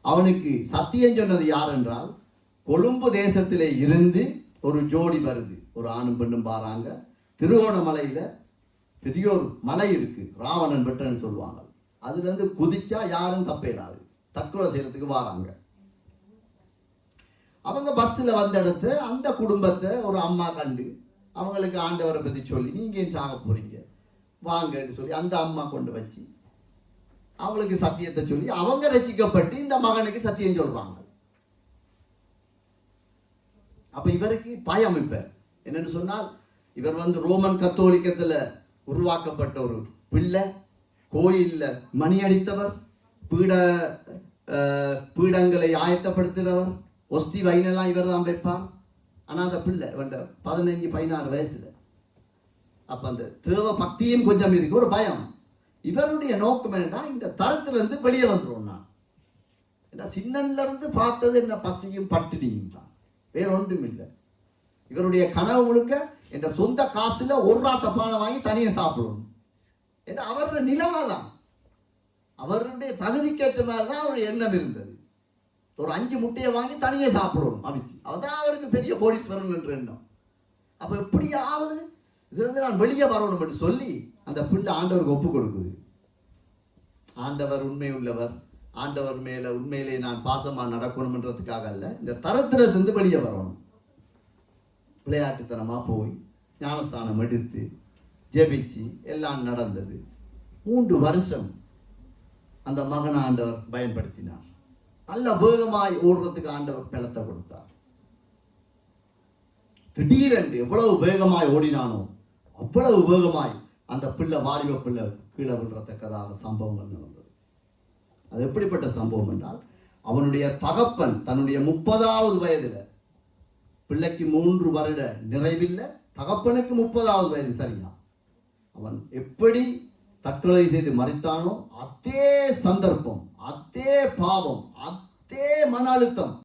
அவனுக்கு சத்தியம் சொன்னது யார் என்றால், கொழும்பு தேசத்திலே இருந்து ஒரு ஜோடி வருது, ஒரு ஆணும் பெண்ணும் பாராங்க. திருவோணமலையில பெரிய ஒரு மலை இருக்கு, ராவணன் பெட்டன்னு சொல்லுவாங்க. அதுல இருந்து குதிச்சா யாரும் தப்பேடாது, தற்கொலை செய்யறதுக்கு வராங்க. அவங்க பஸ்ஸில் வந்த இடத்து அந்த குடும்பத்தை ஒரு அம்மா கண்டு அவங்களுக்கு ஆண்டவரை பற்றி சொல்லி, நீங்க ஏன் சாக போறீங்க வாங்கன்னு சொல்லி அந்த அம்மா கொண்டு வச்சு அவங்களுக்கு சத்தியத்தை சொல்லி அவங்க ரசிக்கப்பட்டு இந்த மகனுக்கு சத்தியம் சொல்றாங்க. அப்ப இவருக்கு பயம். இப்ப என்னன்னு சொன்னால், இவர் ரோமன் கத்தோலிக்கத்துல உருவாக்கப்பட்ட ஒரு பிள்ளை, கோயில்ல மணி அடித்தவர், பீடங்களை ஆயத்தப்படுத்துகிறவர், ஒஸ்தி வைனெல்லாம் இவர் தான் வைப்பார். ஆனா அந்த பிள்ளை 15-16 வயசுல. அப்ப அந்த தேவ பக்தியும் கொஞ்சம் இருக்கு, ஒரு பயம். இவருடைய நோக்கம் என்னன்னா, இந்த தரத்துல இருந்து வெளியே வந்துடும். நான் சின்னன்ல இருந்து பார்த்தது என்ன, பசியும் பட்டினியும் தான், வேற ஒன்றும் இல்லை. இவருடைய கனவு முழுக்க என்ற சொந்த காசுல ஒரு ராத்த பானை வாங்கி தனியை சாப்பிடணும் என்ற அவருடைய நிலவாதான், அவருடைய தகுதிக்கேற்ற மாதிரி தான் அவருடைய எண்ணம் இருந்தது. ஒரு 5 முட்டையை வாங்கி தனியே சாப்பிடணும் அவிச்சு, அவதான் அவருக்கு பெரிய கோடீஸ்வரன் என்ற எண்ணம். அப்ப எப்படியாவது இதுல இருந்து நான் வெளியே வரணும் என்று சொல்லி அந்த பிள்ளை ஆண்டவருக்கு ஒப்பு கொடுக்குது. ஆண்டவர் உண்மை உள்ளவர், ஆண்டவர் மேல உண்மையிலே நான் பாசமா நடக்கணும்ன்றதுக்காக அல்ல, இந்த தரத்திலிருந்து வெளியே வரணும். விளையாட்டுத்தனமா போய் ஞானஸ்தானம் எடுத்து ஜெபிச்சு எல்லாம் நடந்தது. 3 வருஷம் அந்த மகன் ஆண்டவர் பயன்படுத்தினார். நல்ல வேகமாய் ஓடுறதுக்கு ஆண்டவர் பலத்தை கொடுத்தார். திடீரென்று எவ்வளவு வேகமாய் ஓடினானோ அவ்வளவு வேகமாய் அந்த பிள்ளை, வாலிப பிள்ளை கீழே விழுறத்தக்கதாக சம்பவங்கள் நடந்தது. அது எப்படிப்பட்ட சம்பவம் என்றால், அவனுடைய தகப்பன் தன்னுடைய 30வது வயதுல, பிள்ளைக்கு 3 வருட நிறைவில்லை, தகப்பனுக்கு 30வது வயது சரியா, அவன் எப்படி தற்கொலை செய்து மறித்தானோ அதே சந்தர்ப்பம், அதே பாவம், அதே மன அழுத்தம்